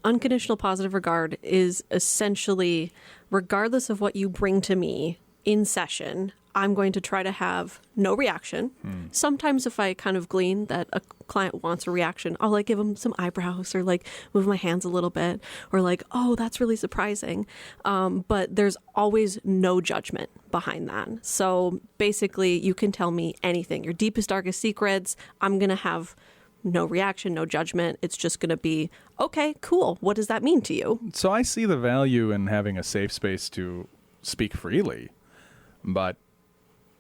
unconditional positive regard is essentially, regardless of what you bring to me in session, I'm going to try to have no reaction. Sometimes if I kind of glean that a client wants a reaction, I'll like give them some eyebrows or like move my hands a little bit or like, oh, that's really surprising. But there's always no judgment behind that. So basically you can tell me anything, your deepest, darkest secrets. I'm going to have no reaction, no judgment. It's just going to be, okay, cool. What does that mean to you? So I see the value in having a safe space to speak freely, but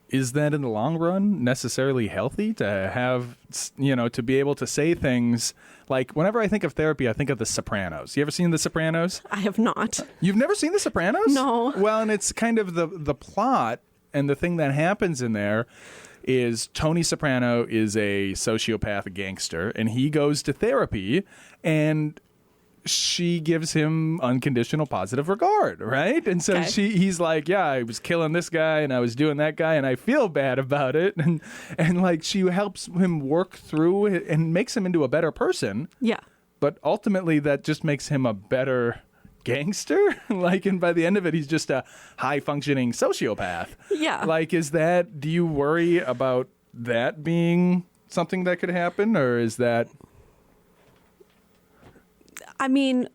is that in the long run necessarily healthy to have, to be able to say things like, whenever I think of therapy, I think of The Sopranos. You ever seen The Sopranos? I have not. You've never seen The Sopranos? No. Well, and it's kind of the plot, and the thing that happens in there is Tony Soprano is a sociopath gangster, and he goes to therapy, and she gives him unconditional positive regard, right? And so he's like, yeah, I was killing this guy and I was doing that guy and I feel bad about it. And like she helps him work through it and makes him into a better person. Yeah. But ultimately that just makes him a better gangster. And by the end of it, he's just a high functioning sociopath. Yeah. Do you worry about that being something that could happen, or is that... I mean,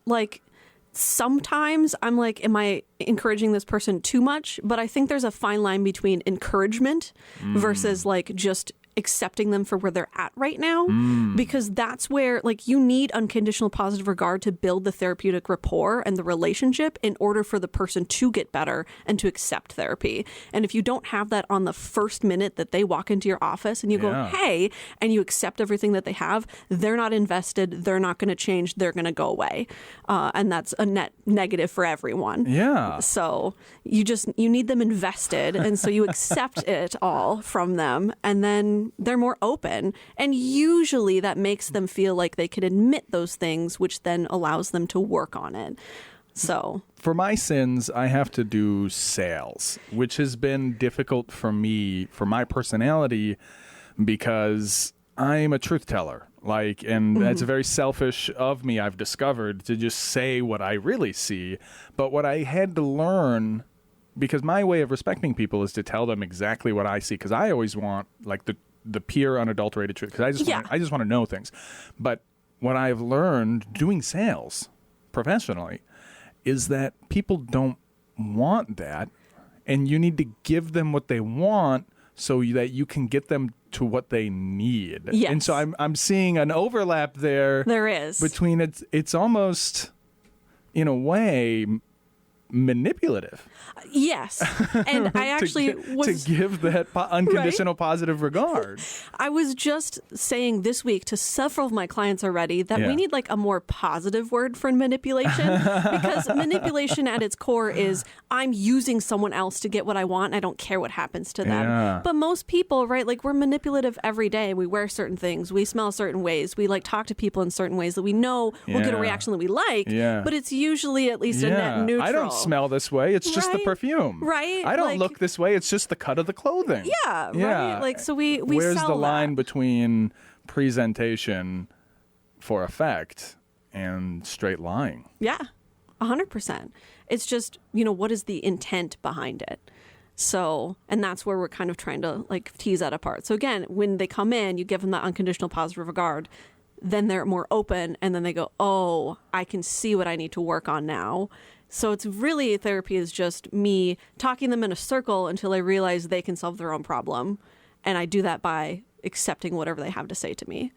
sometimes I'm like, am I encouraging this person too much? But I think there's a fine line between encouragement versus just accepting them for where they're at right now, because that's where you need unconditional positive regard to build the therapeutic rapport and the relationship in order for the person to get better and to accept therapy. And if you don't have that on the first minute that they walk into your office and you go, hey, and you accept everything that they have, they're not invested, they're not going to change, they're going to go away. And that's a net negative for everyone. Yeah. So you need them invested. And so you accept it all from them, and then they're more open. And usually that makes them feel like they can admit those things, which then allows them to work on it. So for my sins, I have to do sales, which has been difficult for me, for my personality, because I'm a truth teller. That's very selfish of me, I've discovered, to just say what I really see. But what I had to learn, because my way of respecting people is to tell them exactly what I see, because I always want the pure, unadulterated truth, because I just want to know things. But what I've learned doing sales professionally is that people don't want that, and you need to give them what they want so that you can get them to what they need. Yes. And so I'm seeing an overlap there. There is. Between it's almost, in a way, manipulative. Yes. And I actually to give that unconditional positive regard. I was just saying this week to several of my clients already that we need a more positive word for manipulation, because manipulation at its core is I'm using someone else to get what I want. I don't care what happens to them. Yeah. But most people, right, we're manipulative every day. We wear certain things. We smell certain ways. We talk to people in certain ways that we know will get a reaction that we like. Yeah. But it's usually at least a net neutral. I don't smell this way. It's just the perfume. Right. I don't look this way. It's just the cut of the clothing. Yeah. Right. So we Where's sell the line that between presentation for effect and straight lying? Yeah, 100%. It's just, what is the intent behind it? So, and that's where we're kind of trying to tease that apart. So again, when they come in, you give them that unconditional positive regard, then they're more open, and then they go, oh, I can see what I need to work on now. So it's really, therapy is just me talking them in a circle until I realize they can solve their own problem. And I do that by accepting whatever they have to say to me.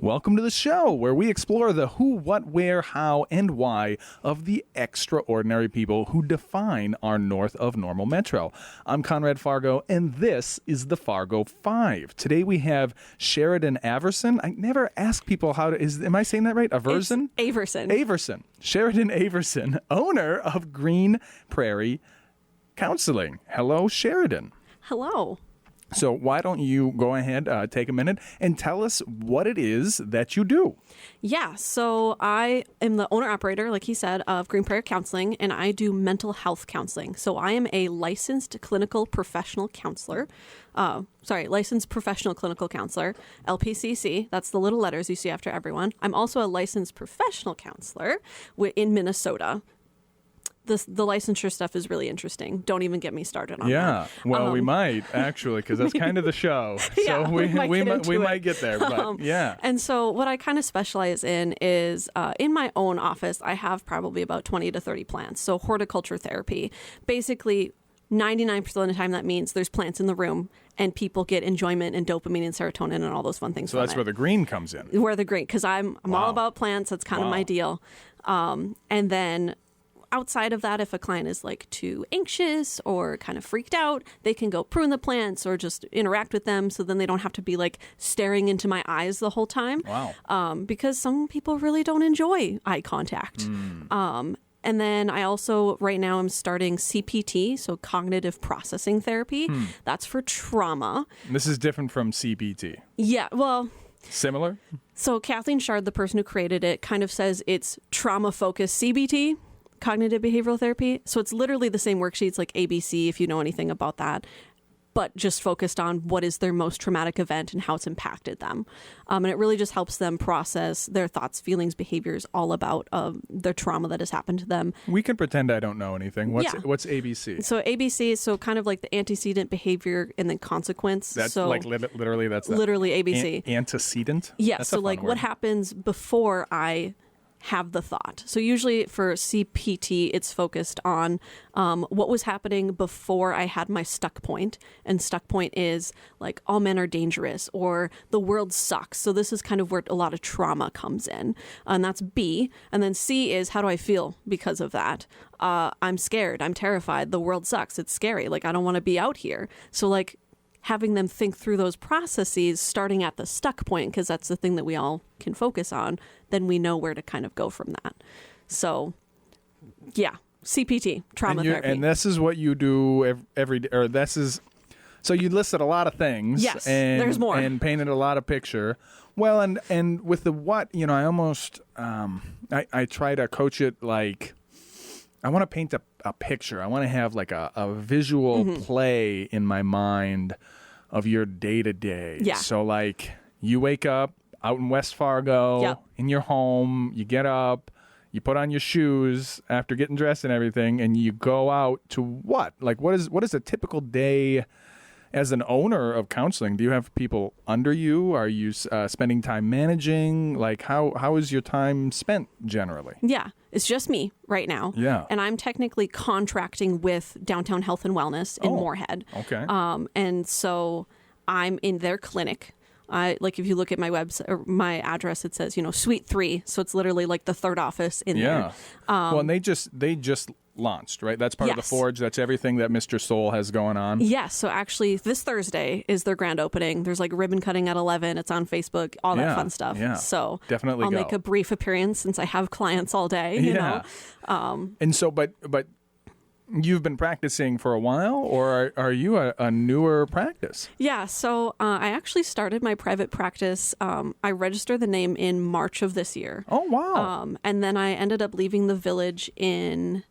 Welcome to the show, where we explore the who, what, where, how, and why of the extraordinary people who define our north of normal metro. I'm Conrad Fargo, and this is the Fargo Five. Today we have Sheridan Averson. I never ask people am I saying that right? Averson? It's Averson. Averson. Sheridan Averson, owner of Green Prairie Counseling. Hello, Sheridan. Hello. So why don't you go ahead, take a minute, and tell us what it is that you do? Yeah, so I am the owner-operator, like he said, of Green Prairie Counseling, and I do mental health counseling. So I am a licensed clinical professional counselor. Licensed professional clinical counselor, LPCC. That's the little letters you see after everyone. I'm also a licensed professional counselor in Minnesota. The licensure stuff is really interesting. Don't even get me started on that. Yeah, well, we might actually, because that's kind of the show. Yeah, so we might get there, but yeah. And so what I kind of specialize in is in my own office, I have probably about 20 to 30 plants. So horticulture therapy, basically 99% of the time that means there's plants in the room and people get enjoyment and dopamine and serotonin and all those fun things. So that's where the green comes in. Where the green, because I'm all about plants. That's kind of my deal. And then outside of that, if a client is like too anxious or kind of freaked out, they can go prune the plants or just interact with them, so then they don't have to be like staring into my eyes the whole time. Wow. Because some people really don't enjoy eye contact. And then I also, right now, I'm starting CPT, so cognitive processing therapy. That's for trauma. This is different from CBT. Yeah, well... Similar? So Kathleen Shard, the person who created it, kind of says it's trauma-focused CBT, cognitive behavioral therapy. So it's literally the same worksheets like ABC, if you know anything about that, but just focused on what is their most traumatic event and how it's impacted them. And it really just helps them process their thoughts, feelings, behaviors, all about their trauma that has happened to them. We can pretend I don't know anything. What's ABC? So ABC is so kind of like the antecedent, behavior, and then consequence. That's so like literally that's literally ABC. Antecedent? Yeah. That's so like what happens before I have the thought. So usually for CPT, it's focused on what was happening before I had my stuck point. And stuck point is like all men are dangerous or the world sucks. So this is kind of where a lot of trauma comes in. And that's B. And then C is how do I feel because of that? I'm scared. I'm terrified. The world sucks. It's scary. Like I don't want to be out here. So like having them think through those processes starting at the stuck point, because that's the thing that we all can focus on, then we know where to kind of go from that. So, yeah, CPT, trauma therapy. And this is what you do every day, or this is, so you listed a lot of things. Yes, and, there's more. And painted a lot of picture. Well, and with the what, I almost, I try to coach it like, I want to paint a picture. I want to have like a visual play in my mind of your day-to-day. Yeah. So like you wake up out in West Fargo in your home, you get up, you put on your shoes after getting dressed and everything, and you go out to what? Like what is a typical day as an owner of counseling? Do you have people under you? Are you spending time managing? Like how is your time spent generally? Yeah, it's just me right now. Yeah. And I'm technically contracting with Downtown Health and Wellness in Moorhead. Okay. And so I'm in their clinic. Like if you look at my website or my address, it says, Suite 3. So it's literally like the third office in there. Well, and they just launched, right? That's part of the Forge. That's everything that Mr. Soul has going on. Yes. So actually this Thursday is their grand opening. There's like ribbon cutting at 11. It's on Facebook, all that fun stuff. Yeah. So definitely I'll make a brief appearance since I have clients all day, you know? And so, but you've been practicing for a while, or are you a newer practice? Yeah, so I actually started my private practice. I registered the name in March of this year. Oh, wow. And then I ended up leaving the village in,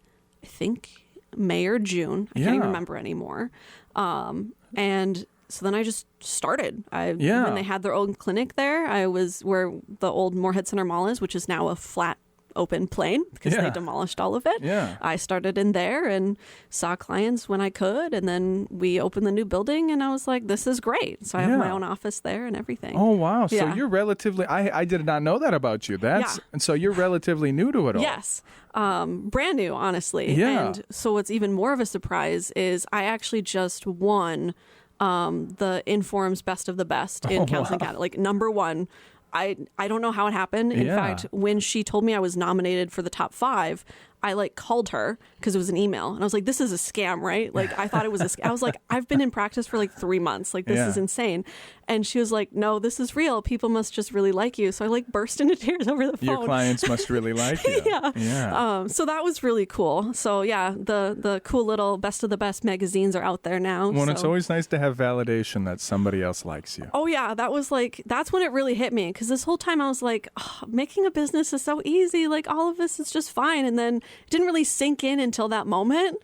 I think, May or June. I can't even remember anymore. And so then I just started. When they had their own clinic there, I was where the old Moorhead Center Mall is, which is now a flat open plain because they demolished all of it. Yeah. I started in there and saw clients when I could, and then we opened the new building and I was like, this is great. So I have my own office there and everything. Oh, wow. So you're relatively, I did not know that about you. And so you're relatively new to it all. Yes. Brand new, honestly. Yeah. And so what's even more of a surprise is I actually just won the Inforum's Best of the Best in Counseling Canada, like #1. I don't know how it happened. In fact, when she told me I was nominated for the top 5, I like called her because it was an email, and I was like, this is a scam, right? Like, I thought it was a scam. I was like, I've been in practice for like 3 months. Like, this is insane. And she was like, no, this is real. People must just really like you. So I like burst into tears over the phone. Your clients must really like you. Yeah. So that was really cool. So yeah, the cool little Best of the Best magazines are out there now. Well, so. It's always nice to have validation that somebody else likes you. Oh yeah, that's when it really hit me, because this whole time I was like, oh, making a business is so easy. Like, all of this is just fine. And then it didn't really sink in until that moment.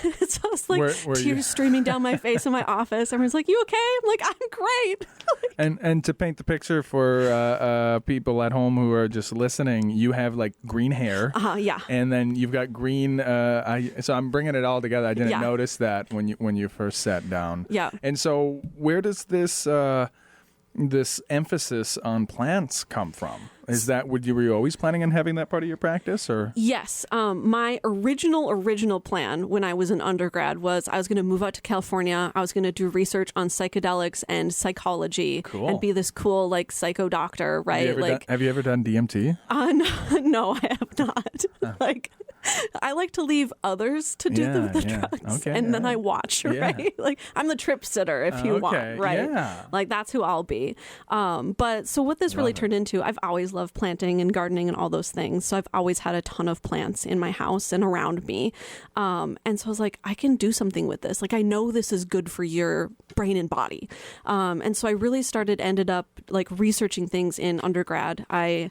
So I was like, tears streaming down my face in my office. Everyone's like, you okay? I'm like, I'm great. And to paint the picture for people at home who are just listening, you have like green hair. Yeah. And then you've got green. So I'm bringing it all together. I didn't notice that when you first sat down. Yeah. And so where does this emphasis on plants come from? Is that were you always planning on having that part of your practice, or? Yes. My original plan when I was an undergrad was I was going to move out to California. I was going to do research on psychedelics and psychology, and be this cool like psycho doctor, right? Have you ever done DMT? No, I have not. Like, I like to leave others to do the drugs, and then I watch, right? Like, I'm the trip sitter if you want, right? Yeah. Like, that's who I'll be. But so what this really turned into, I've always loved planting and gardening and all those things. So I've always had a ton of plants in my house and around me. And so I was like, I can do something with this. Like, I know this is good for your brain and body. And so I really ended up like researching things in undergrad. I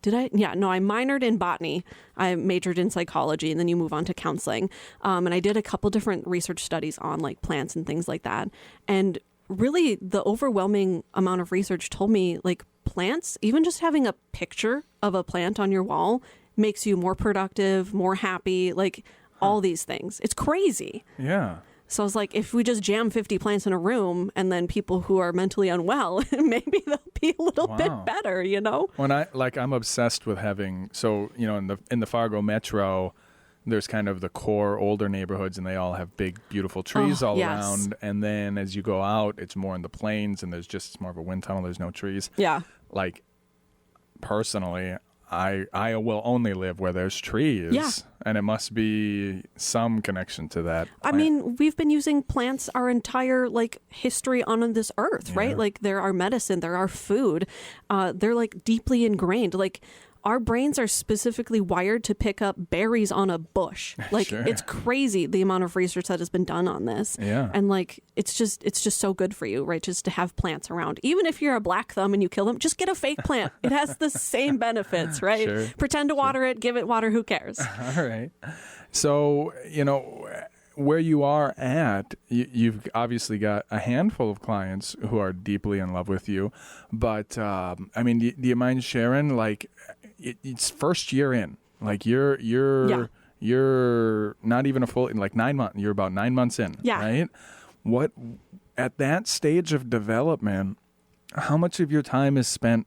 minored in botany. I majored in psychology, and then you move on to counseling. And I did a couple different research studies on like plants and things like that. And really the overwhelming amount of research told me like plants, even just having a picture of a plant on your wall makes you more productive, more happy, like all these things. It's crazy. Yeah. So I was like, if we just jam 50 plants in a room, and then people who are mentally unwell, maybe they'll be a little bit better, you know? I'm obsessed with having, in the Fargo Metro, there's kind of the core older neighborhoods, and they all have big, beautiful trees around. And then as you go out, it's more in the plains, and it's more of a wind tunnel. There's no trees. Yeah. Like, personally, I will only live where there's trees. Yeah. And it must be some connection to that plant. I mean, we've been using plants our entire like history on this earth, right? Like, they're our medicine, they're our food. They're like deeply ingrained. Like, our brains are specifically wired to pick up berries on a bush. Like, it's crazy the amount of research that has been done on this. Yeah. And like, it's just so good for you, right? Just to have plants around. Even if you're a black thumb and you kill them, just get a fake plant. It has the same benefits, right? Sure. Pretend to water it, give it water, who cares? All right. So, where you are at, you've obviously got a handful of clients who are deeply in love with you. But, I mean, do you mind sharing, like, it's first year in, like you're not even a full, like 9 months, you're about 9 months in, right? What, at that stage of development, how much of your time is spent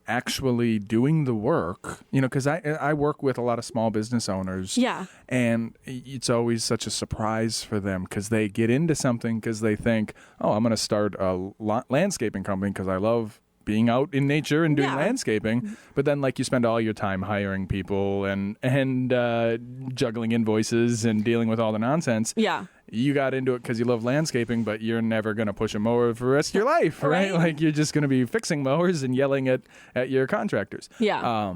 actually doing the work? Because I work with a lot of small business owners. Yeah. And it's always such a surprise for them, because they get into something because they think, oh, I'm going to start a landscaping company because I love being out in nature and doing landscaping. But then, like, you spend all your time hiring people and juggling invoices and dealing with all the nonsense. Yeah. You got into it because you love landscaping, but you're never going to push a mower for the rest of your life, right? Like, you're just going to be fixing mowers and yelling at your contractors. Yeah.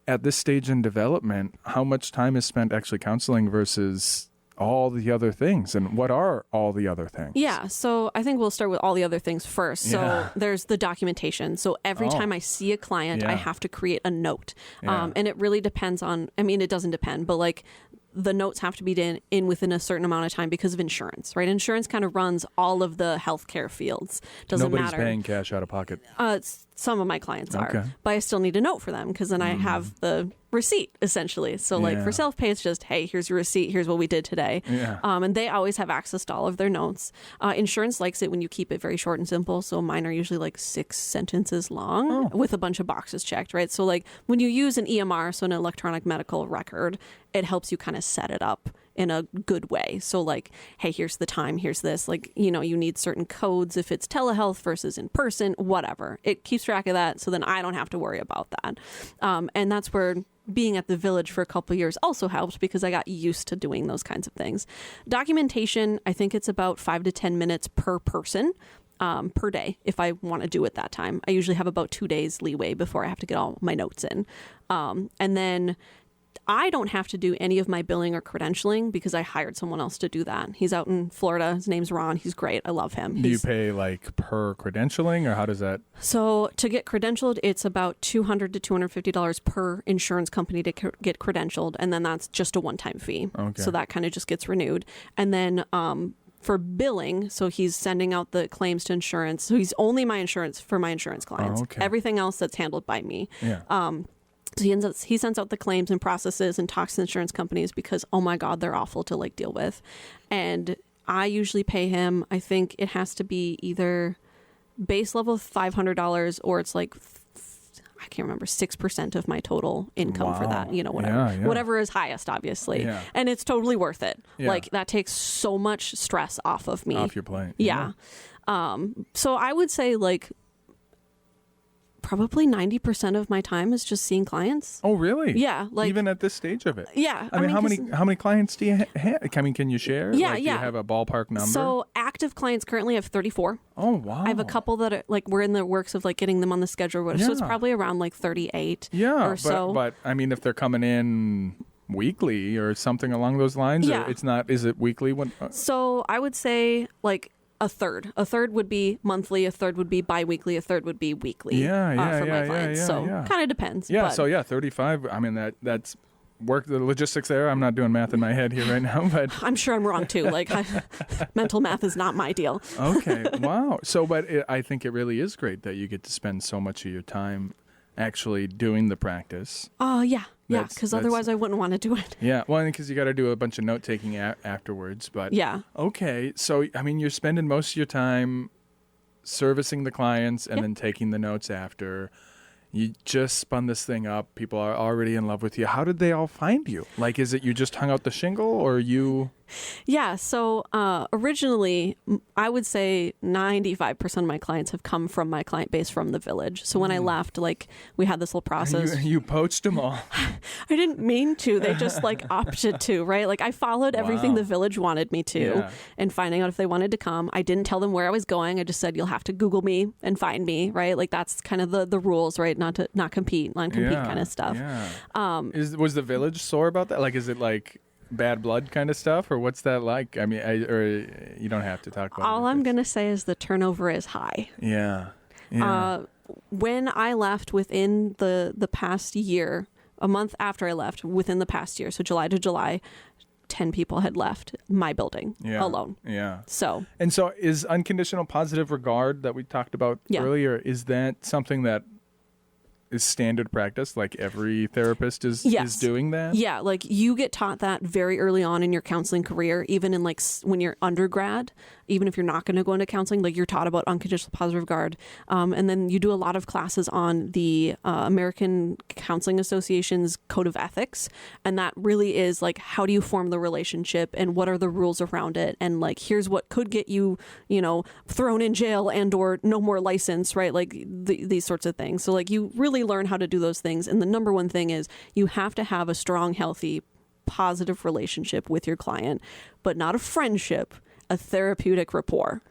At this stage in development, how much time is spent actually counseling versus all the other things, and what are all the other things? Yeah, so I think we'll start with all the other things first. So there's the documentation. So every time I see a client, I have to create a note. And it really depends on, I mean, it doesn't depend, but like, the notes have to be in within a certain amount of time because of insurance, right? Insurance kind of runs all of the healthcare fields. Nobody's paying cash out of pocket. Some of my clients are, but I still need a note for them, because then I have the receipt, essentially. So like for self-pay, it's just, hey, here's your receipt, here's what we did today. And they always have access to all of their notes. Insurance likes it when you keep it very short and simple. So mine are usually like 6 sentences long with a bunch of boxes checked, right? So like when you use an EMR, so an electronic medical record, it helps you kind of set it up in a good way. So like, hey, here's the time, here's this, like, you know, you need certain codes if it's telehealth versus in person, whatever. It keeps track of that. So then I don't have to worry about that. And that's where being at the Village for a couple of years also helped, because I got used to doing those kinds of things. Documentation, I think it's about 5 to 10 minutes per person. Per day, if I want to do it that time. I usually have about 2 days leeway before I have to get all my notes in. And then I don't have to do any of my billing or credentialing because I hired someone else to do that. He's out in Florida. His name's Ron. He's great. I love him. Do you pay like per credentialing, or how does that? So to get credentialed, it's about $200 to $250 per insurance company to get credentialed. And then that's just a one-time fee. Okay. So that kind of just gets renewed. And then, for billing, so he's sending out the claims to insurance. So he's only my insurance for my insurance clients. Oh, okay. Everything else that's handled by me. Yeah. So he sends out the claims and processes and talks to insurance companies because, oh my God, they're awful to like deal with. And I usually pay him, I think it has to be either base level $500 or it's like, I can't remember, 6% of my total income for that, you know, whatever, whatever is highest, obviously. Yeah. And it's totally worth it. Yeah. Like that takes so much stress off of me. Off your plate. Yeah. So I would say like probably 90% of my time is just seeing clients. Oh, really? Yeah. Like even at this stage of it. Yeah. I mean, how many clients do you have? I mean, can you share? Yeah. Like, do you have a ballpark number? So active clients currently have 34. Oh, wow. I have a couple that are like, we're in the works of like getting them on the schedule. So it's probably around like 38 or so. But I mean, if they're coming in weekly or something along those lines, or it's not, is it weekly? So I would say like a third would be monthly, a third would be bi-weekly, a third would be weekly for my clients. So kind of depends. Yeah. But, So 35. I mean, that's work, the logistics there. I'm not doing math in my head here right now, but I'm sure I'm wrong too. Like mental math is not my deal. Okay. Wow. So, but I think it really is great that you get to spend so much of your time actually doing the practice. Yeah. Yeah, because otherwise I wouldn't want to do it. Yeah, well, because you got to do a bunch of note taking afterwards. But yeah, okay. So I mean, you're spending most of your time servicing the clients and then taking the notes after. You just spun this thing up. People are already in love with you. How did they all find you? Like, is it you just hung out the shingle, or you? Yeah. So originally, I would say 95% of my clients have come from my client base from the Village. So when I left, like we had this little process. You poached them all. I didn't mean to. They just like opted to, right? Like I followed everything the Village wanted me to and finding out if they wanted to come. I didn't tell them where I was going. I just said, you'll have to Google me and find me, right? Like that's kind of the rules, right? Not compete kind of stuff. Yeah. Was the Village sore about that? Like, is it like bad blood kind of stuff, or what's that like? I mean, or you don't have to talk about it. All I'm going to say is the turnover is high. Yeah. When I left within the past year, a month after I left, within the past year, so July to July, 10 people had left my building alone. Yeah. So is unconditional positive regard that we talked about earlier, is that something that is standard practice? Like every therapist is doing that? Yeah, like you get taught that very early on in your counseling career, even in like when you're undergrad, even if you're not going to go into counseling, like you're taught about unconditional positive regard. And then you do a lot of classes on the American Counseling Association's Code of Ethics. And that really is like, how do you form the relationship and what are the rules around it? And like, here's what could get you, thrown in jail and or no more license, right? Like these sorts of things. So like you really learn how to do those things. And the number one thing is you have to have a strong, healthy, positive relationship with your client, but not a friendship, a therapeutic rapport.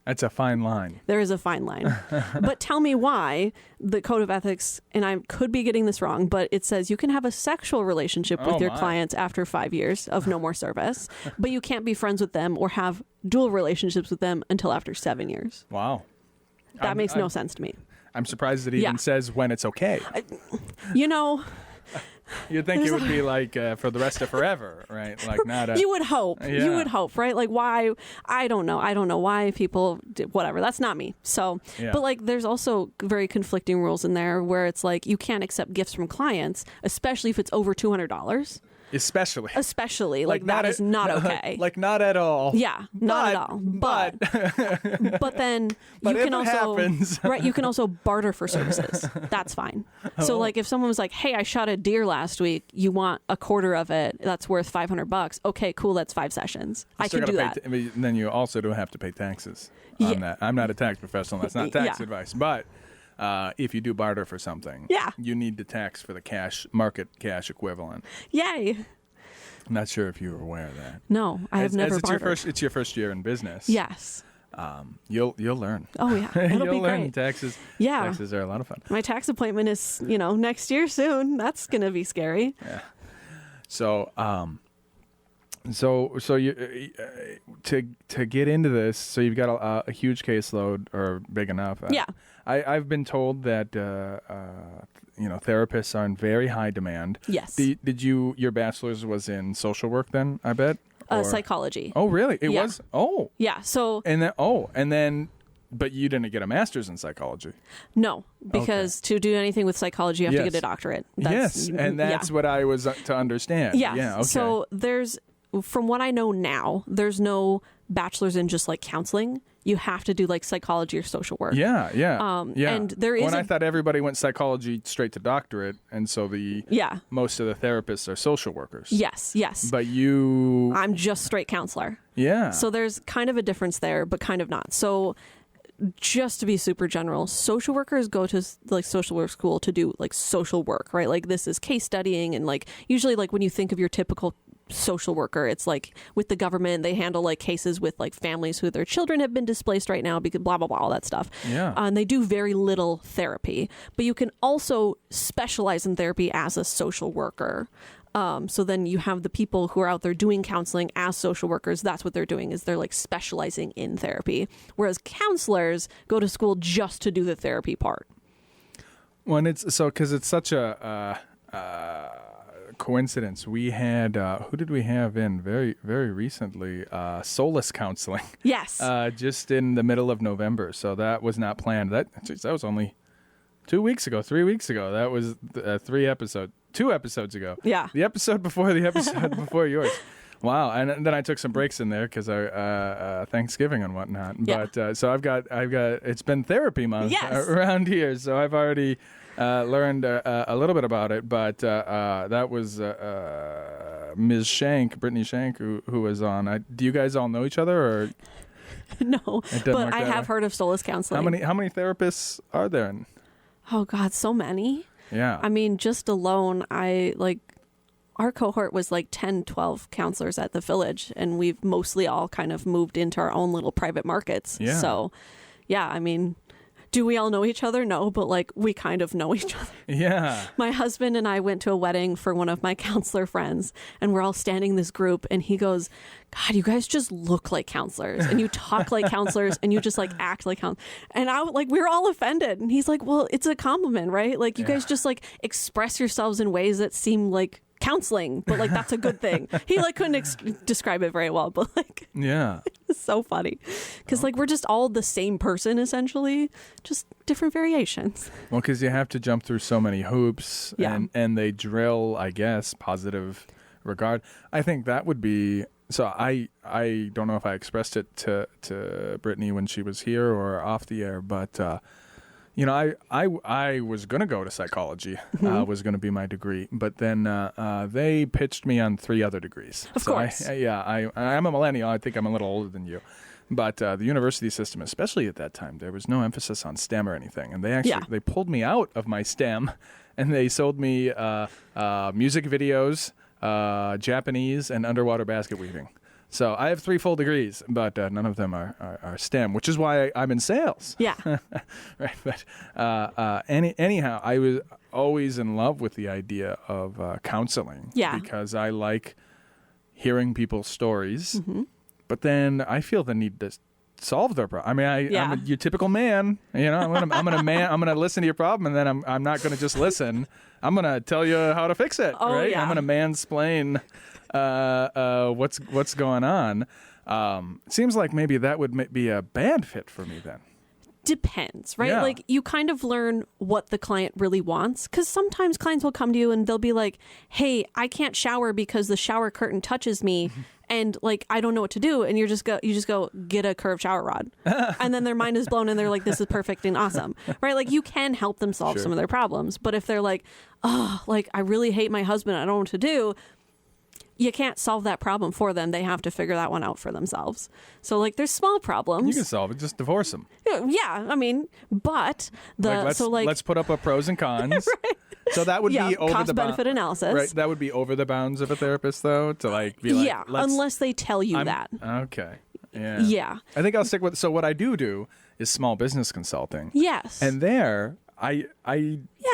That's a fine line. There is a fine line. But tell me why the Code of Ethics, and I could be getting this wrong, but it says you can have a sexual relationship with your clients after 5 years of no more service, but you can't be friends with them or have dual relationships with them until after 7 years. Wow. That makes no sense to me. I'm surprised it even says when it's okay. You'd think it would be like for the rest of forever, right? Like not a... You would hope. Yeah. You would hope, right? Like why? I don't know. I don't know why people did whatever. That's not me. So, but like there's also very conflicting rules in there where it's like you can't accept gifts from clients, especially if it's over $200. Especially. Like that is not okay. Like not at all. Yeah, not at all. But then But you if can it also happens. right. You can also barter for services. That's fine. So like if someone was like, "Hey, I shot a deer last week. You want a quarter of it? That's worth $500. Okay, cool. That's 5 sessions. I can do that. Then you also don't have to pay taxes on that. I'm not a tax professional. That's not tax advice. But if you do barter for something, you need to tax for the market cash equivalent. Yay. I'm not sure if you were aware of that. No, I have never bartered. It's your first year in business. Yes. You'll learn. Oh yeah, it'll be great. Taxes. Yeah, taxes are a lot of fun. My tax appointment is next year soon. That's gonna be scary. Yeah. So so you to get into this, so you've got a huge caseload, or big enough. Yeah. I've been told that therapists are in very high demand. Yes. Did your bachelor's was in social work then? I bet. Psychology. Oh, really? It was. Oh. Yeah. So. And then. But you didn't get a master's in psychology. No, because to do anything with psychology, you have to get a doctorate. That's what I was to understand. Yeah. Okay. So from what I know now, there's no bachelor's in just like counseling. You have to do like psychology or social work. Yeah. And there is. I thought everybody went psychology straight to doctorate, and so most of the therapists are social workers. Yes. But I'm just straight counselor. Yeah. So there's kind of a difference there, but kind of not. So just to be super general, social workers go to like social work school to do like social work, right? Like this is case studying, and like usually like when you think of your typical social worker, it's like with the government, they handle like cases with like families who their children have been displaced right now because blah blah blah, all that stuff. Yeah. And they do very little therapy, but you can also specialize in therapy as a social worker. So then you have the people who are out there doing counseling as social workers. That's what they're doing, is they're like specializing in therapy. Whereas counselors go to school just to do the therapy part. Well, because it's such a coincidence. We had, who did we have in very, very recently? Solace Counseling. Yes. Just in the middle of November. So that was not planned. That was only 3 weeks ago. That was 2 episodes ago. Yeah. The episode before before yours. Wow. And then I took some breaks in there because Thanksgiving and whatnot. Yeah. But so I've got it's been therapy month around here. So I've already learned a little bit about it. But that was Ms. Shank, Brittany Shank, who was on. Do you guys all know each other, or? No, but I have heard of Solace Counseling. How many therapists are there? Oh God, so many. Yeah. I mean, just alone, our cohort was like 10, 12 counselors at the village, and we've mostly all kind of moved into our own little private markets. Yeah. So, yeah, I mean, do we all know each other? No, but like we kind of know each other. Yeah. My husband and I went to a wedding for one of my counselor friends, and we're all standing in this group, and he goes, God, you guys just look like counselors, and you talk like counselors, and you just like act like counselors. And we were all offended. And he's like, well, it's a compliment, right? Like you guys just like express yourselves in ways that seem like counseling, but like that's a good thing. He like couldn't describe it very well, but like it's so funny because like we're just all the same person essentially, just different variations. Well, because you have to jump through so many hoops, and they drill, I guess, positive regard. I think that would be. So I don't know if I expressed it to Brittany when she was here or off the air, but I was going to go to psychology, was going to be my degree, but then they pitched me on 3 other degrees. Of course. I'm a millennial. I think I'm a little older than you. But the university system, especially at that time, there was no emphasis on STEM or anything. And they pulled me out of my STEM, and they sold me music videos, Japanese, and underwater basket weaving. So I have 3 full degrees, but none of them are STEM, which is why I'm in sales. Yeah. Right. But anyhow, I was always in love with the idea of counseling. Yeah. Because I like hearing people's stories, but then I feel the need to solve their problem. I mean, I'm your typical man. I'm gonna listen to your problem, and then I'm not gonna just listen. I'm gonna tell you how to fix it. Oh, right? Yeah. I'm gonna mansplain what's going on. Seems like maybe that would be a bad fit for me then. depends, right? Yeah. Like you kind of learn what the client really wants, because sometimes clients will come to you and they'll be like, hey, I can't shower because the shower curtain touches me and like I don't know what to do, and you just go get a curved shower rod and then their mind is blown and they're like, this is perfect and awesome, right? Like you can help them solve some of their problems, but if they're like, oh, like I really hate my husband, I don't know what to do, you can't solve that problem for them. They have to figure that one out for themselves. So like there's small problems. You can solve it. Just divorce them. Yeah, I mean, but let's put up a pros and cons. Right. So that would be over cost the benefit analysis. Right. That would be over the bounds of a therapist, though, to like be like, unless they tell you that. Okay. Yeah. Yeah. I think I'll stick with. So what I do is small business consulting. Yes. And there, I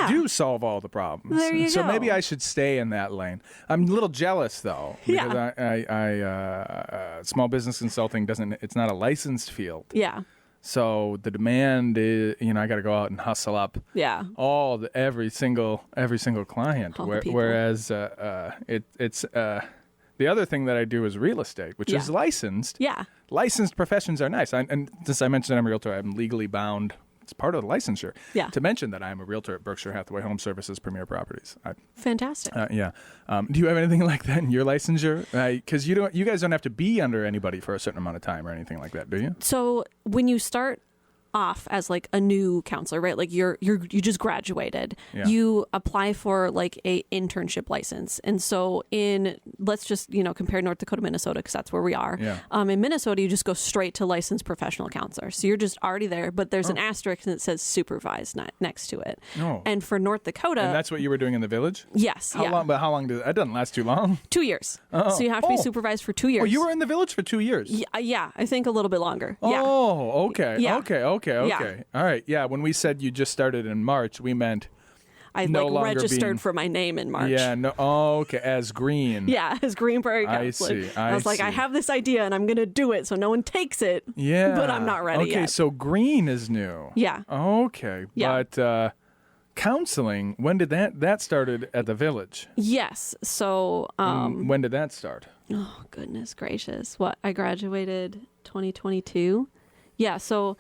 do solve all the problems. There you go. So maybe I should stay in that lane. I'm a little jealous though, because I small business consulting it's not a licensed field. Yeah. So the demand is, I got to go out and hustle up. Yeah. Every single client. Whereas it's the other thing that I do is real estate, which is licensed. Yeah. Licensed professions are nice. And since I mentioned I'm a realtor, I'm legally bound. It's part of the licensure to mention that I'm a realtor at Berkshire Hathaway Home Services Premier Properties. Fantastic. Yeah. Do you have anything like that in your licensure? Because you guys don't have to be under anybody for a certain amount of time or anything like that, do you? So when you start off as like a new counselor, right? Like you just graduated. Yeah. You apply for like a internship license. And so let's just, compare North Dakota, Minnesota, because that's where we are. Yeah. In Minnesota, you just go straight to licensed professional counselor. So you're just already there, but there's an asterisk that says supervised next to it. Oh. And for North Dakota. And that's what you were doing in the village? Yes. How long did that doesn't last too long? 2 years. So you have to be supervised for 2 years. Oh, you were in the village for 2 years? Yeah. I think a little bit longer. Oh, okay. Yeah. Okay. Yeah. All right. Yeah. When we said you just started in March, we meant I registered for my name in March. Yeah. No. Oh, okay. As Green. Yeah, as Green Prairie Counseling. I was like, I have this idea and I'm going to do it, so no one takes it. Yeah. But I'm not ready yet. Okay. So Green is new. Yeah. Okay. Yeah. But counseling, when did that started at the village? Yes. So when did that start? Oh goodness gracious! I graduated 2022. Yeah. So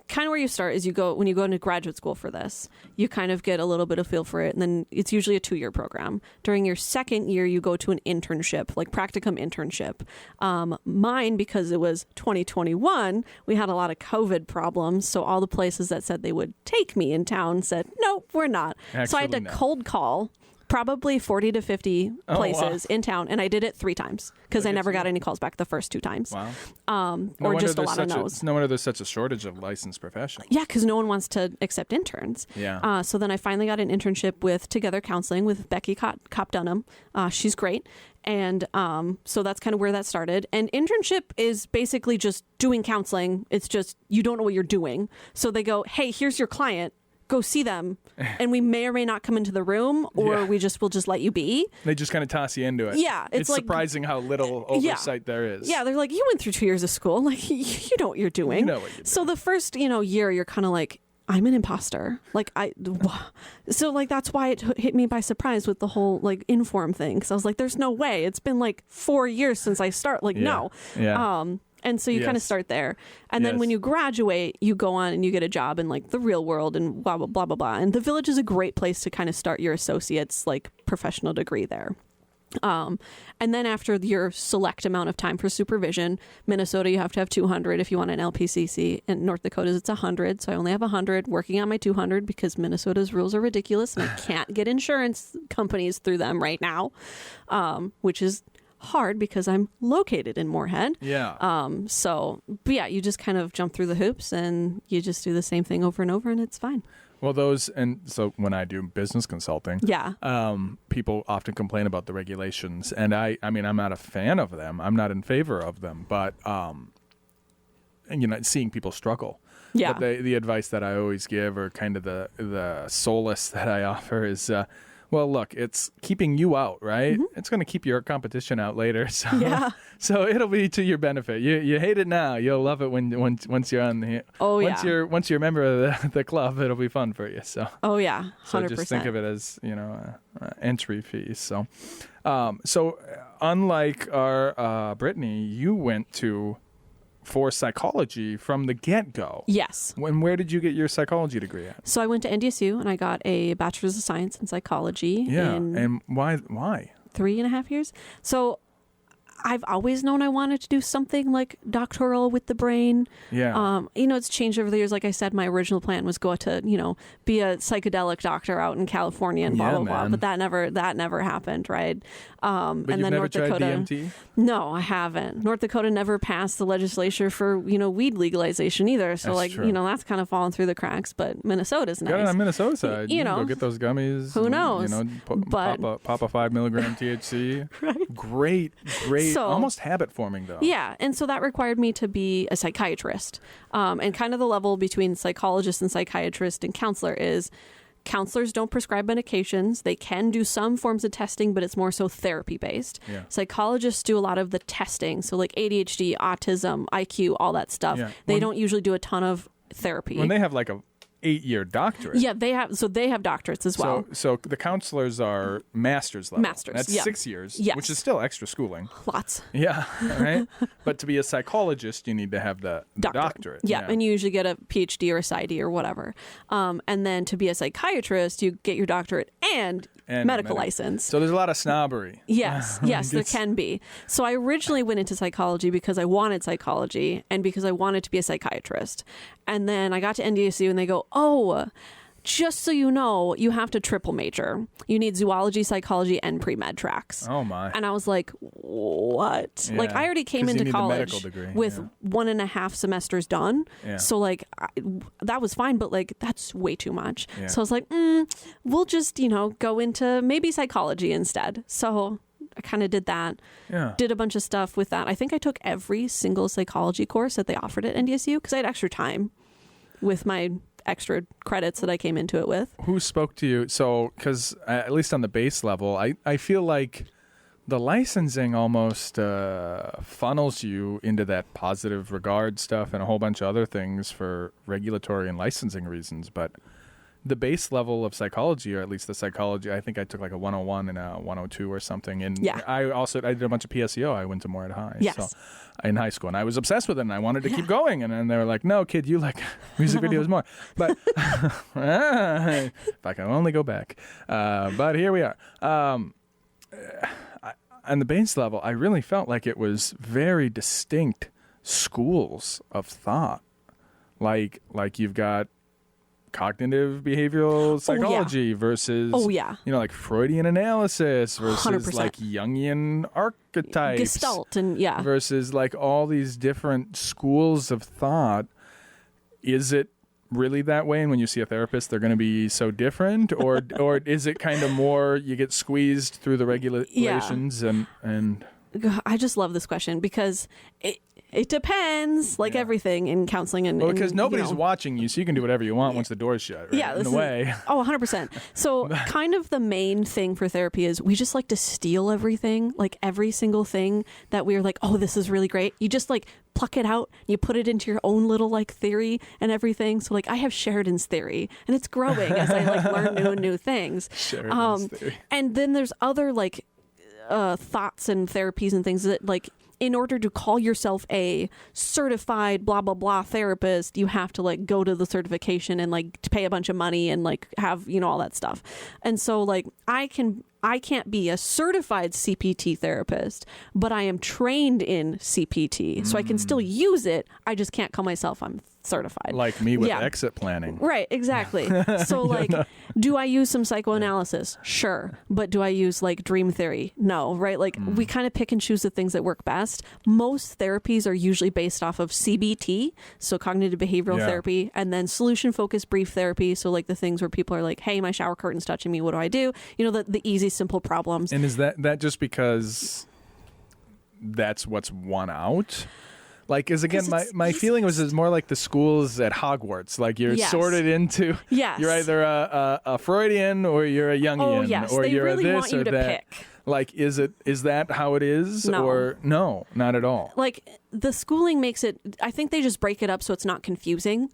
kind of where you start is when you go into graduate school for this, you kind of get a little bit of feel for it. And then it's usually a 2-year program. During your second year, you go to an internship, like practicum internship. Mine, because it was 2021, we had a lot of COVID problems. So all the places that said they would take me in town said, nope, we're not. So I had to cold call probably 40 to 50 places in town, and I did it 3 times because I never got any calls back the first 2 times. Wow. Or just a lot of no's. No wonder there's such a shortage of licensed professionals. Yeah, because no one wants to accept interns. Yeah. So then I finally got an internship with Together Counseling with Becky Cop Dunham. She's great. And so that's kind of where that started. And internship is basically just doing counseling. It's just you don't know what you're doing. So they go, hey, here's your client. Go see them, and we may or may not come into the room, or we'll just let you be. They just kind of toss you into it. Yeah, it's like, surprising how little oversight there is. Yeah, they're like, you went through 2 years of school, like you know what you're doing. You know what you're doing. So the first year, you're kind of like, I'm an imposter. So like that's why it hit me by surprise with the whole like Inform thing, because I was like, there's no way. It's been like 4 years since I start. Like no. Yeah. And so you kind of start there. And then when you graduate, you go on and you get a job in like the real world and blah, blah, blah, blah, blah. And the village is a great place to kind of start your associate's like professional degree there. And then after your select amount of time for supervision, Minnesota, you have to have 200 if you want an LPCC. In North Dakota, it's 100. So I only have 100, working on my 200 because Minnesota's rules are ridiculous and I can't get insurance companies through them right now, which is hard because I'm located in Moorhead. Yeah. But yeah, you just kind of jump through the hoops and you just do the same thing over and over and it's fine. Well, so when I do business consulting, people often complain about the regulations, and I mean, I'm not a fan of them. I'm not in favor of them, but seeing people struggle. Yeah. But the advice that I always give, or kind of the solace that I offer, is well, look, it's keeping you out, right? Mm-hmm. It's going to keep your competition out later. So, so it'll be to your benefit. You hate it now. You'll love it once you're on the. Once you're a member of the club, it'll be fun for you. So. 100%. So just think of it as entry fees. So, so unlike our Brittany, you went to for psychology from the get-go. Yes. Where did you get your psychology degree at? So I went to NDSU and I got a bachelor's of science in psychology. Yeah, in and why? 3.5 years. So I've always known I wanted to do something like doctoral with the brain. Yeah. It's changed over the years. Like I said, my original plan was go to, be a psychedelic doctor out in California and blah, blah, blah. But that never happened, right? But and you've then never North tried Dakota. DMT? No, I haven't. North Dakota never passed the legislature for, weed legalization either. So That's true. that's kind of fallen through the cracks, but Minnesota's nice. Got it on Minnesota side. You know, go get those gummies. Who knows? Pop a 5 milligram THC. Right. Great. So, almost habit forming though. Yeah, and so that required me to be a psychiatrist. And kind of the level between psychologist and psychiatrist and counselor is counselors don't prescribe medications. They can do some forms of testing, but it's more so therapy based. Yeah. Psychologists do a lot of the testing. So like ADHD, autism, IQ, all that stuff. Yeah. They don't usually do a ton of therapy. When they have like a 8-year doctorate. Yeah, they have doctorates as well. So the counselors are master's level. Masters, That's yeah. 6 years, Yes. which is still extra schooling. Lots. Yeah, right? But to be a psychologist, you need to have the doctorate. Yeah, and you usually get a PhD or a PsyD or whatever. And then to be a psychiatrist, you get your doctorate and medical license. So there's a lot of snobbery. Yes, there can be. So I originally went into psychology because I wanted psychology and because I wanted to be a psychiatrist. And then I got to NDSU and they go, oh, just so you know, you have to triple major. You need zoology, psychology, and pre-med tracks. Oh, my. And I was like, what? Yeah, like, I already came 'cause you into need the college medical degree, with yeah. 1.5 semesters done. Yeah. So, like, that was fine, but, like, that's way too much. Yeah. So I was like, we'll just, go into maybe psychology instead. So I kind of did that. Yeah. Did a bunch of stuff with that. I think I took every single psychology course that they offered at NDSU because I had extra time with my extra credits that I came into it with. Who spoke to you? So, because at least on the base level, I feel like the licensing almost funnels you into that positive regard stuff and a whole bunch of other things for regulatory and licensing reasons. But the base level of psychology, or at least the psychology, I think I took like a 101 and a 102 or something. And yeah. I did a bunch of PSEO. I went to Morehead High. Yes. So, in high school, and I was obsessed with it, and I wanted to keep going. And then they were like, "No, kid, you like music videos more." But if I can only go back. But here we are. On the base level, I really felt like it was very distinct schools of thought. Like you've got cognitive behavioral psychology versus like Freudian analysis versus 100%. like Jungian archetypes, Gestalt, and versus like all these different schools of thought. Is it really that way? And when you see a therapist, they're going to be so different, or is it kind of more you get squeezed through the regulations and I just love this question because it depends, like everything in counseling. And because nobody's watching you, so you can do whatever you want once the door's shut, right? Yeah, in a way. 100%. So kind of the main thing for therapy is we just like to steal everything, like every single thing that we're like, oh, this is really great. You just like pluck it out, you put it into your own little like theory and everything. So like I have Sheridan's theory and it's growing as I like learn new things. Sheridan's theory. And then there's other like thoughts and therapies and things that like, in order to call yourself a certified blah blah blah therapist, you have to like go to the certification and like to pay a bunch of money and like have all that stuff. And so like I can't be a certified CPT therapist, but I am trained in CPT, so I can still use it. I just can't call myself I'm certified. Like me with exit planning. Right, exactly. So like, do I use some psychoanalysis? Sure. But do I use like dream theory? No, right? Like we kind of pick and choose the things that work best. Most therapies are usually based off of CBT, so cognitive behavioral therapy, and then solution focused brief therapy. So like the things where people are like, hey, my shower curtain's touching me. What do I do? The easy, simple problems. And is that just because that's what's won out? Like, is again, my feeling was it's more like the schools at Hogwarts. Like you're sorted into, you're either a Freudian or you're a Jungian, or they you're really a this want you or to that. pick. Like, is that how it is? No. Or no, not at all. Like the schooling makes it, I think they just break it up so it's not confusing.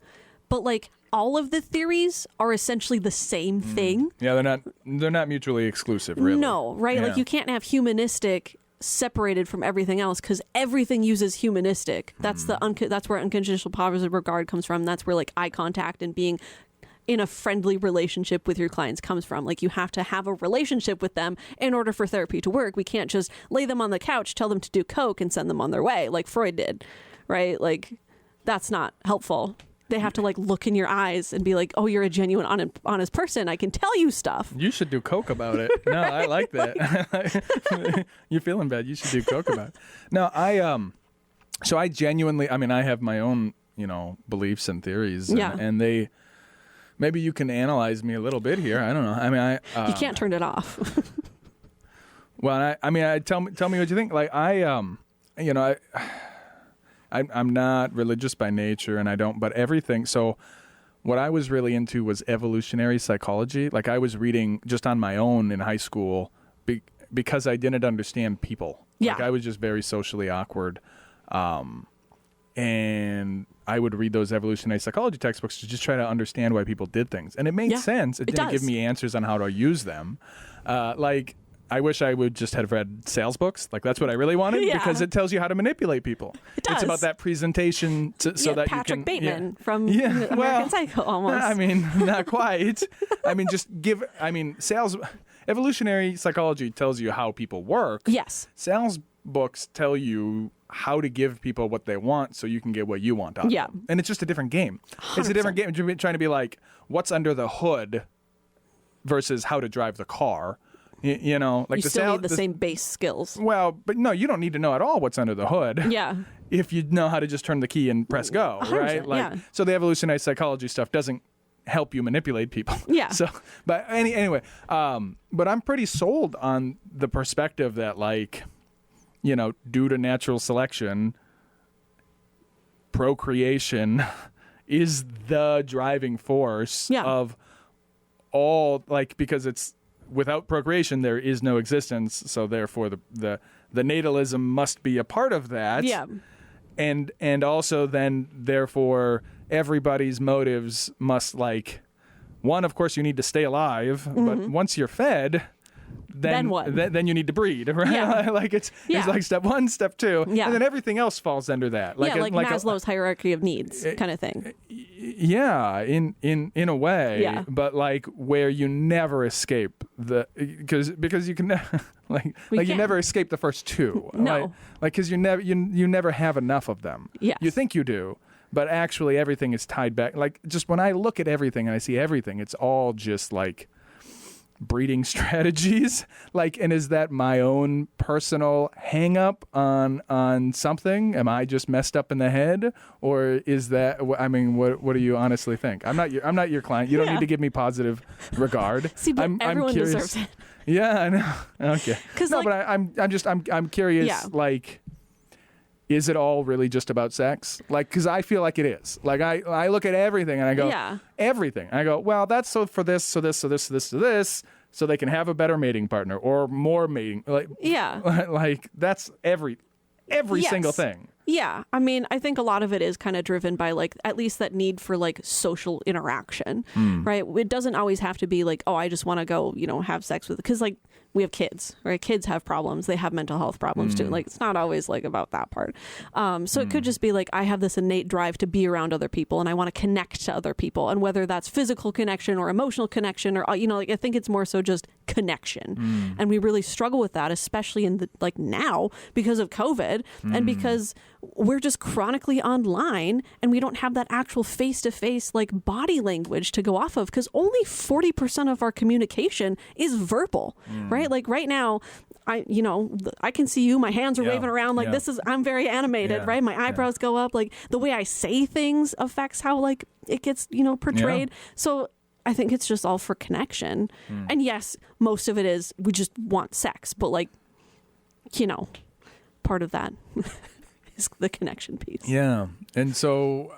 But like all of the theories are essentially the same thing. Yeah, they're not mutually exclusive, really. No, right? Yeah. Like you can't have humanistic separated from everything else because everything uses humanistic. That's that's where unconditional positive regard comes from. That's where like eye contact and being in a friendly relationship with your clients comes from. Like, you have to have a relationship with them in order for therapy to work. We can't just lay them on the couch, tell them to do coke, and send them on their way like Freud did, right? Like, that's not helpful. They have to like look in your eyes and be like, oh, you're a genuine, honest person. I can tell you stuff. You should do coke about it. No, I like that. You're feeling bad. You should do coke about it. No, so I genuinely, I mean, I have my own, beliefs and theories, and they, maybe you can analyze me a little bit here. I don't know. I mean, you can't turn it off. Well, tell me what you think. Like, I'm not religious by nature, and I don't, but everything. So what I was really into was evolutionary psychology. Like, I was reading just on my own in high school because I didn't understand people. Yeah. Like, I was just very socially awkward. And I would read those evolutionary psychology textbooks to just try to understand why people did things. And it made sense. It didn't give me answers on how to use them. I wish I would just have read sales books. Like, that's what I really wanted because it tells you how to manipulate people. It does. It's about that presentation so that Patrick you can... Bateman from American Psycho almost. I mean, not quite. I mean, sales... Evolutionary psychology tells you how people work. Yes. Sales books tell you how to give people what they want so you can get what you want out of them. And it's just a different game. 100%. It's a different game. You're trying to be like, what's under the hood versus how to drive the car. Like you the still need the same base skills. Well, but no, you don't need to know at all what's under the hood. Yeah. If you know how to just turn the key and press go, right? So the evolutionary psychology stuff doesn't help you manipulate people. Yeah. So, but anyway, but I'm pretty sold on the perspective that, like, due to natural selection, procreation is the driving force of all, like, because it's without procreation there is no existence, so therefore the natalism must be a part of that. Yeah. And also then therefore everybody's motives must, like, one, of course you need to stay alive, but once you're fed, then what? Then you need to breed, right? Yeah. Like it's like step one, step two, and then everything else falls under that. Like Maslow's hierarchy of needs kind of thing. Yeah, in a way. Yeah. But like where you never escape because you can you never escape the first two. No. Like because you never have enough of them. Yes. You think you do, but actually everything is tied back. Like just when I look at everything and I see everything, it's all just like breeding strategies. Like, and is that my own personal hang up on something? Am I just messed up in the head, or is that, I mean, what do you honestly think? I'm not your client. You don't need to give me positive regard. See, but everyone deserves it. Yeah, I know. Okay. No, but I'm curious. Yeah. Like, is it all really just about sex? Like, because I feel like it is. Like, I look at everything and I go, everything. And I go, well, that's so for this, so this, so this, so this, so this, so they can have a better mating partner or more mating. Like, like that's every single thing. Yeah. I mean, I think a lot of it is kind of driven by, like, at least that need for, like, social interaction, right? It doesn't always have to be like, oh, I just want to go, have sex with, because, like, we have kids, right? Kids have problems. They have mental health problems too. Like, it's not always like about that part. So it could just be like, I have this innate drive to be around other people and I want to connect to other people. And whether that's physical connection or emotional connection or, like, I think it's more so just connection. And we really struggle with that, especially in the, like, now because of COVID and because we're just chronically online and we don't have that actual face-to-face, like, body language to go off of, because only 40% of our communication is verbal, right? Like right now, I can see you, my hands are waving around like I'm very animated, right? My eyebrows go up, like the way I say things affects how, like, it gets, portrayed. So I think it's just all for connection. And yes, most of it is we just want sex, but, like, part of that is the connection piece. Yeah. And so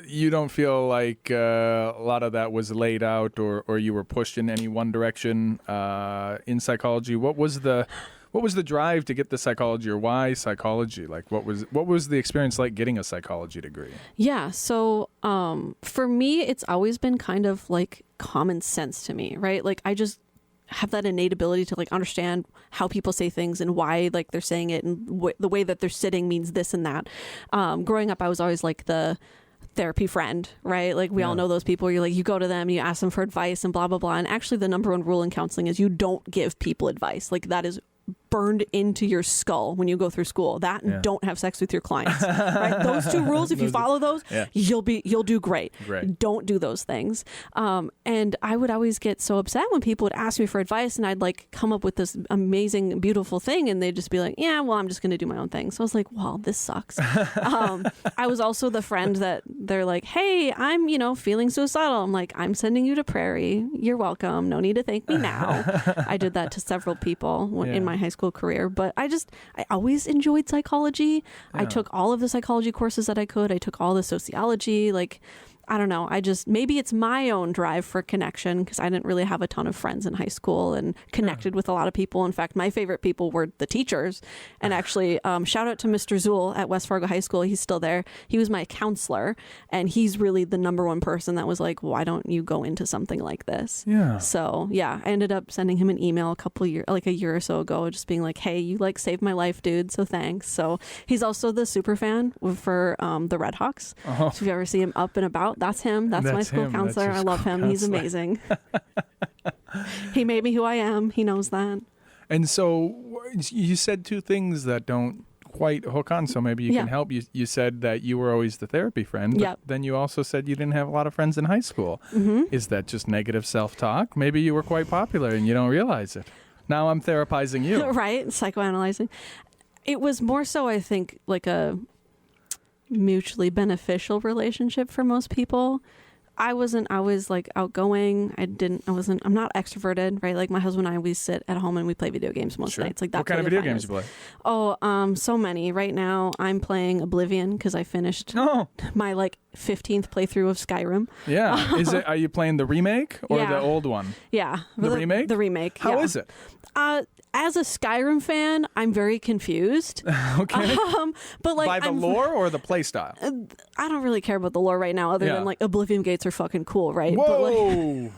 you don't feel like a lot of that was laid out or you were pushed in any one direction in psychology? What was the drive to get the psychology, or why psychology? Like, what was the experience like getting a psychology degree? Yeah. So for me, it's always been kind of like common sense to me, right? Like, have that innate ability to like understand how people say things and why like they're saying it, and the way that they're sitting means this and that. Growing up, I was always like the therapy friend, right? Like we all know those people where you're like, you go to them, you ask them for advice and blah, blah, blah. And actually the number one rule in counseling is you don't give people advice. Like that is burned into your skull when you go through school. That and don't have sex with your clients. Right? Those two rules, if you follow those, you'll do great. Don't do those things. And I would always get so upset when people would ask me for advice, and I'd like come up with this amazing, beautiful thing, and they'd just be like, yeah, well, I'm just going to do my own thing. So I was like, well, this sucks. I was also the friend that they're like, hey, I'm, feeling suicidal. I'm like, I'm sending you to Prairie. You're welcome. No need to thank me now. I did that to several people in my high school career, but I always enjoyed psychology. I took all of the psychology courses that I could. I took all the sociology, like, I don't know. Maybe it's my own drive for connection, because I didn't really have a ton of friends in high school and connected with a lot of people. In fact, my favorite people were the teachers. And actually, shout out to Mr. Zool at West Fargo High School. He's still there. He was my counselor, and he's really the number one person that was like, why don't you go into something like this? Yeah. So I ended up sending him an email a year or so ago, just being like, hey, you like saved my life, dude. So thanks. So he's also the super fan for the Red Hawks. So if you ever see him up and about, that's him. That's my school counselor. I love him. He's amazing. He made me who I am. He knows that. And so you said two things that don't quite hook on, so maybe you can help. You said that you were always the therapy friend, but then you also said you didn't have a lot of friends in high school. Is that just negative self-talk? Maybe you were quite popular and you don't realize it. Now I'm therapizing you. Right? Psychoanalyzing. It was more so, I think, like a mutually beneficial relationship for most people. I was like outgoing. I'm not extroverted, right? Like my husband and I, we sit at home and we play video games most nights. Like that's what kind of video games you play? Oh, so many. Right now I'm playing Oblivion because I finished my 15th playthrough of Skyrim. Yeah. Are you playing the remake or the old one? Yeah. The remake? The remake. How is it? As a Skyrim fan, I'm very confused. Okay. But like, by the lore or the play style? I don't really care about the lore right now, other than like Oblivion gates are fucking cool, right? Whoa! But like,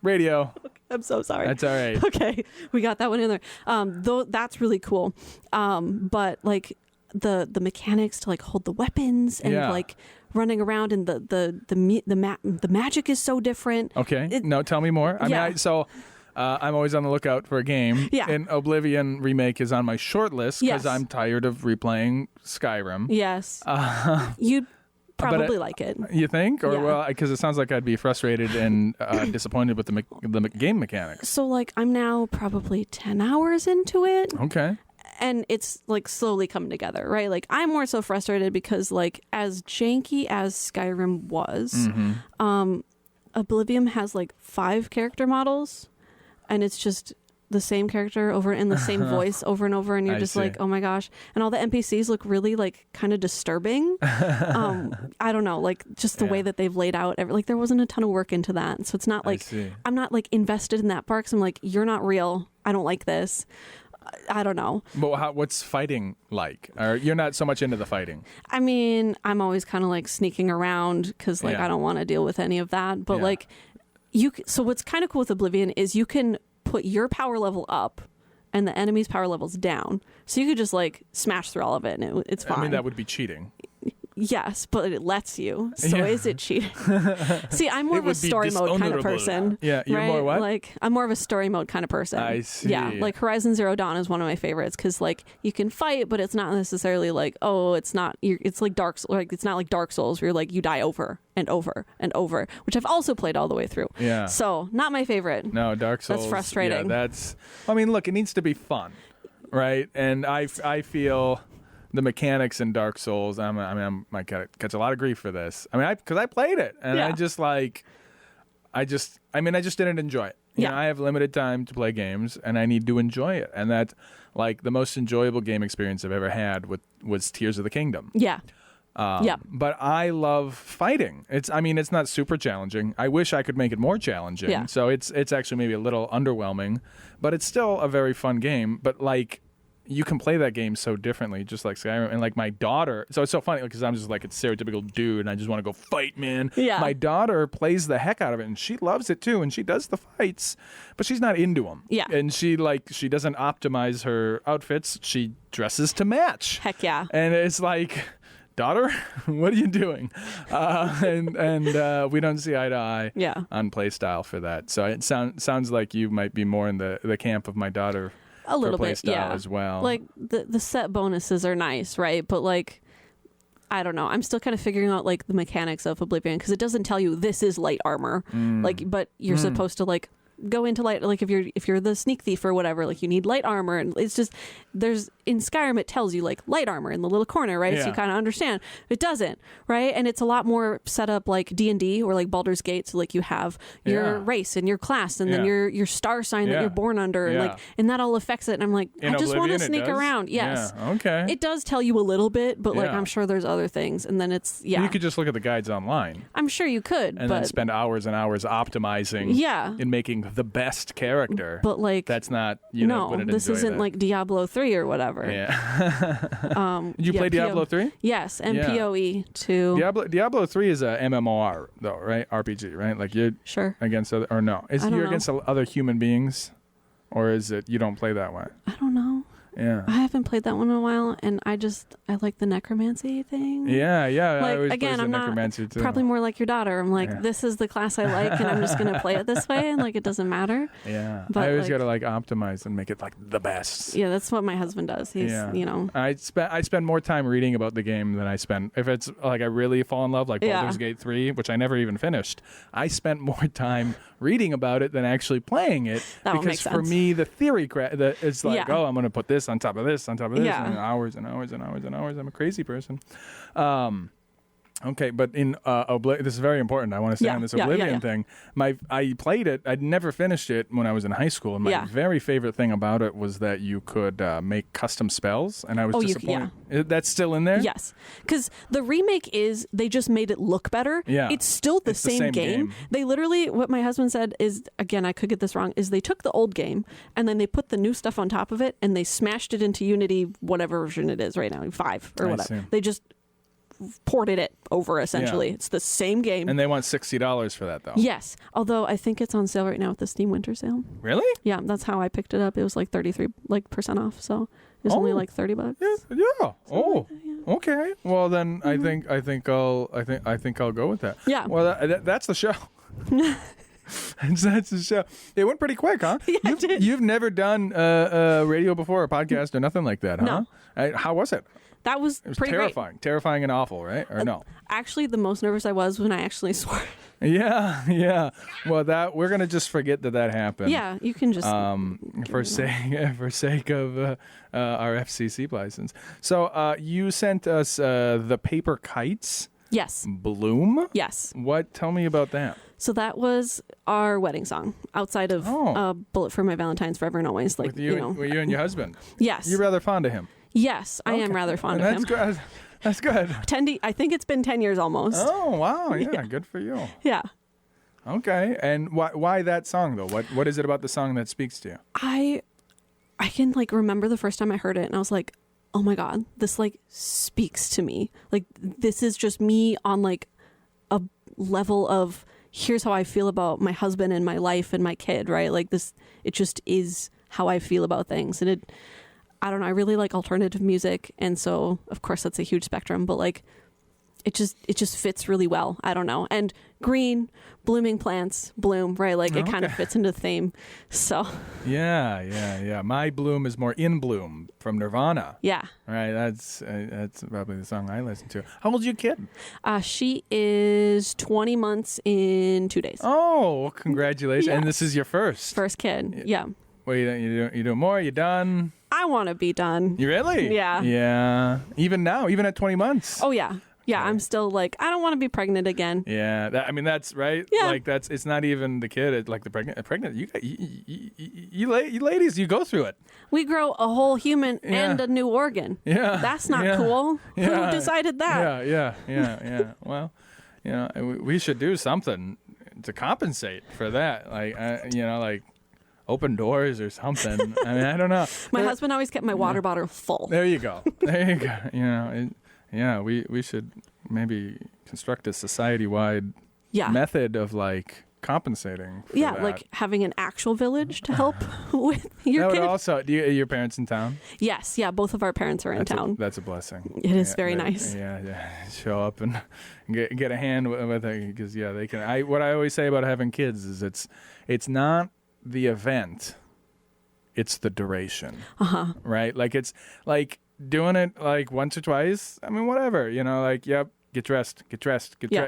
radio. I'm so sorry. That's all right. Okay, we got that one in there. Though that's really cool. But like the mechanics to like hold the weapons and like running around, and the magic is so different. Okay. No, tell me more. I mean, I'm always on the lookout for a game. Yeah. And Oblivion Remake is on my short list because I'm tired of replaying Skyrim. Yes. You'd probably like it. You think? Or well, because it sounds like I'd be frustrated and disappointed with the game mechanics. So like I'm now probably 10 hours into it. Okay. And it's like slowly coming together, right? Like I'm more so frustrated because like as janky as Skyrim was, Oblivion has like 5 character models. And it's just the same character over and the same voice over and over. And you're just like, oh my gosh. And all the NPCs look really like kind of disturbing. I don't know, like just the way that they've laid out. Like there wasn't a ton of work into that. So it's not like, I'm not like invested in that part. Cause I'm like, you're not real. I don't like this. I don't know. But what's fighting like? Or you're not so much into the fighting? I mean, I'm always kind of like sneaking around because like I don't want to deal with any of that. But like, so what's kind of cool with Oblivion is you can put your power level up and the enemy's power levels down. So you could just like smash through all of it and it's fine. I mean, that would be cheating. Yes, but it lets you. So is it cheating? See, I'm more of a story mode kind of person. Yeah, you're more what? Like, I'm more of a story mode kind of person. I see. Yeah, like Horizon Zero Dawn is one of my favorites because like you can fight, but it's not necessarily like, oh, it's not. It's like it's not like Dark Souls where you're like you die over and over and over, which I've also played all the way through. Yeah. So not my favorite. No, Dark Souls. That's frustrating. Yeah, I mean, look, it needs to be fun, right? And I feel. The mechanics in Dark Souls, I might catch a lot of grief for this. I mean, because I played it, and I just didn't enjoy it. You know, I have limited time to play games, and I need to enjoy it. And that, like, the most enjoyable game experience I've ever had was Tears of the Kingdom. Yeah. But I love fighting. It's not super challenging. I wish I could make it more challenging. Yeah. So it's actually maybe a little underwhelming, but it's still a very fun game. But like, you can play that game so differently, just like Skyrim. And like my daughter, so it's so funny because I'm just like a stereotypical dude and I just want to go fight, man. Yeah. My daughter plays the heck out of it and she loves it too, and she does the fights, but she's not into them. Yeah. And she doesn't optimize her outfits. She dresses to match. Heck yeah. And it's like, daughter, what are you doing? And we don't see eye to eye on play style for that. So it sounds like you might be more in the camp of my daughter. A little play bit, style as well. Like the set bonuses are nice, right? But like, I don't know. I'm still kind of figuring out like the mechanics of Oblivion because it doesn't tell you this is light armor, like, but you're supposed to like go into light, like if you're the sneak thief or whatever, like you need light armor, and it's just in Skyrim it tells you like light armor in the little corner, right? So you kind of understand. It doesn't, right? And it's a lot more set up like D&D or like Baldur's Gate, so like you have your race and your class and then your star sign that you're born under, like, and that all affects it. And I'm like, in I just want to Oblivion, sneak around. Yes. Yeah. Okay. It does tell you a little bit, but like I'm sure there's other things, and then it's You could just look at the guides online. I'm sure you could, and but then spend hours and hours optimizing. And making the best character. But like that's not this isn't like Diablo 3 or whatever. Yeah. Did you play Diablo 3? Yes, and PoE too. Diablo 3 is a MMOR though, right? RPG, right? Like you're against other, or no? You're against other human beings, or is it you don't play that way? I don't know. Yeah. I haven't played that one in a while, and I like the necromancy thing. Yeah. Like, I always again, I'm not too. Probably more like your daughter. I'm like, this is the class I like, and I'm just gonna play it this way, and like it doesn't matter. Yeah. But I always like, gotta like optimize and make it like the best. Yeah, that's what my husband does. He's I spend more time reading about the game than I spend if it's like I really fall in love, like Baldur's Gate 3, which I never even finished. I spent more time reading about it than actually playing it because for me the theory it's like I'm going to put this on top of this on top of this and hours and hours and hours and hours. I'm a crazy person. Okay, but in this is very important. I want to stay on this Oblivion thing. I played it. I'd never finished it when I was in high school, and my very favorite thing about it was that you could make custom spells, and I was disappointed. That's still in there? Yes, because the remake they just made it look better. Yeah. It's still the same game. They literally, what my husband said is, again, I could get this wrong, is they took the old game, and then they put the new stuff on top of it, and they smashed it into Unity, whatever version it is right now, 5 or whatever. They just ported it over, essentially. It's the same game. And they want $60 for that, though. Yes. Although I think it's on sale right now at the Steam Winter Sale. Really? Yeah, that's how I picked it up. It was like 33% off, so it was only like $30. Yeah. Okay. Well, then I think I'll go with that. Yeah. Well, that's the show. That's the show. It went pretty quick, huh? Yeah, you've never done radio before, a podcast, or nothing like that, huh? No. How was it? That was pretty terrifying. Terrifying and awful, right? Or no? Actually, the most nervous I was when I actually swore. Yeah. Well, we're gonna just forget that happened. Yeah, you can just for sake of our FCC license. So you sent us the paper kites. Yes. Bloom. Yes. Tell me about that. So that was our wedding song, outside of Bullet for My Valentine's Forever and Always. Like, with you and your husband. Yes. You're rather fond of him. Yes, I am rather fond of him. Good. That's good. I think it's been 10 years almost. Oh, wow. Yeah, good for you. Yeah. Okay. And why that song, though? What is it about the song that speaks to you? I can, like, remember the first time I heard it, and I was like, oh, my God, this, like, speaks to me. Like, this is just me on, like, a level of here's how I feel about my husband and my life and my kid, right? Like, it just is how I feel about things. And I don't know, I really like alternative music, and so of course that's a huge spectrum, but like it just fits really well. I don't know. And green, blooming plants, bloom, right? Like it kind of fits into the theme. So Yeah. My Bloom is more In Bloom from Nirvana. Yeah. Right, that's probably the song I listen to. How old's your kid? She is 20 months in 2 days. Oh, congratulations. And this is your first kid. Yeah. Well, you do more? You done? I want to be done. You really? Yeah. Yeah. Even now, even at 20 months. Oh, yeah. Yeah, okay. I'm still like, I don't want to be pregnant again. Yeah, that's right. Yeah. Like it's not even the kid. It's like the pregnant. You ladies, you go through it. We grow a whole human and a new organ. Yeah, that's not cool. Yeah. Who decided that? Yeah. Well, we should do something to compensate for that. Like, open doors or something. I mean, I don't know. My husband always kept my water bottle full. There you go. There you go. You know, we should maybe construct a society-wide method of like compensating for that. Like having an actual village to help with your kid. Also, are your parents in town? Yes, both of our parents are in town. That's a blessing. It is very nice. Yeah. Show up and get a hand with it because they can. What I always say about having kids is it's not the event, it's the duration. Right? Like it's like doing it like once or twice. I mean, whatever. You know, like Get dressed.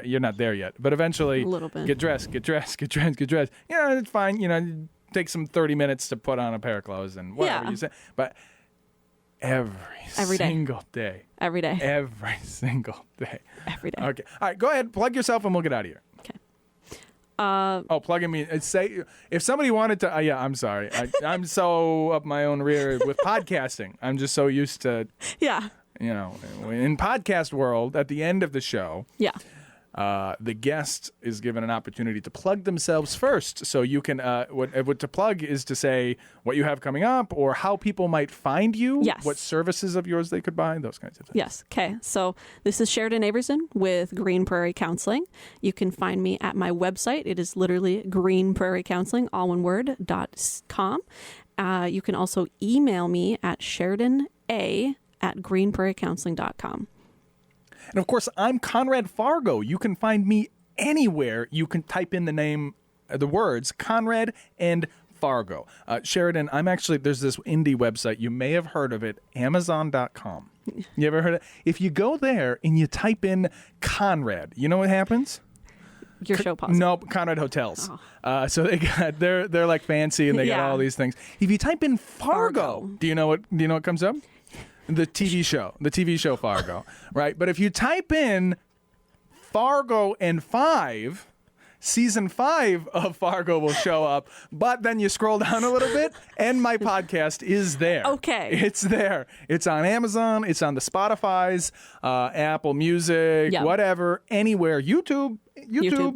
You're not there yet, but eventually, a little bit. Get dressed. Yeah, it's fine. You know, take some 30 minutes to put on a pair of clothes and whatever you say. But every single day. Every day. Every single day. Every day. Okay. All right. Go ahead. Plug yourself, and we'll get out of here. Okay. Plugging me. Say if somebody wanted to. I'm sorry. I'm so up my own rear with podcasting. I'm just so used to. Yeah. You know, in podcast world, at the end of the show, the guest is given an opportunity to plug themselves first. So you can, what to plug is to say what you have coming up or how people might find you, what services of yours they could buy, those kinds of things. Yes. Okay. So this is Sheridan Averson with Green Prairie Counseling. You can find me at my website. It is literally Green Prairie Counseling, all one word, .com. You can also email me at SheridanA@greenprairiecounseling.com. And of course, I'm Conrad Fargo. You can find me anywhere. You can type in the words Conrad and Fargo. Sheridan, there's this indie website. You may have heard of it, Amazon.com. You ever heard of it? If you go there and you type in Conrad, you know what happens? Your show pauses. No, Conrad Hotels. So they're like fancy and they got all these things. If you type in Fargo, do you know what comes up? The TV show Fargo, right? But if you type in Fargo and 5, season 5 of Fargo will show up, but then you scroll down a little bit and my podcast is there. Okay. It's there. It's on Amazon. It's on the Spotify's, Apple Music, whatever, anywhere. YouTube.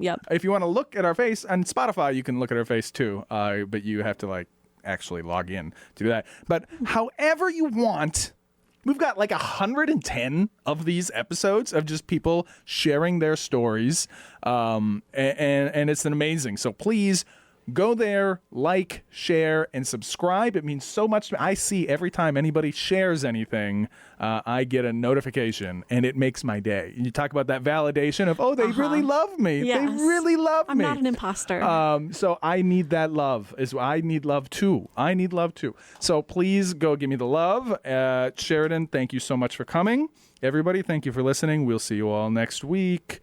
Yep. If you want to look at our face, on Spotify, you can look at our face too, but you have to actually log in to do that. But however you want. We've got 110 of these episodes of just people sharing their stories, and it's amazing. So please go there, share, and subscribe. It means so much to me. I see every time anybody shares anything, I get a notification, and it makes my day. You talk about that validation of, they really love me. Yes. They really love me. I'm not an imposter. So I need that love. I need love too. So please go give me the love. Sheridan, thank you so much for coming. Everybody, thank you for listening. We'll see you all next week.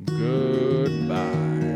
Goodbye.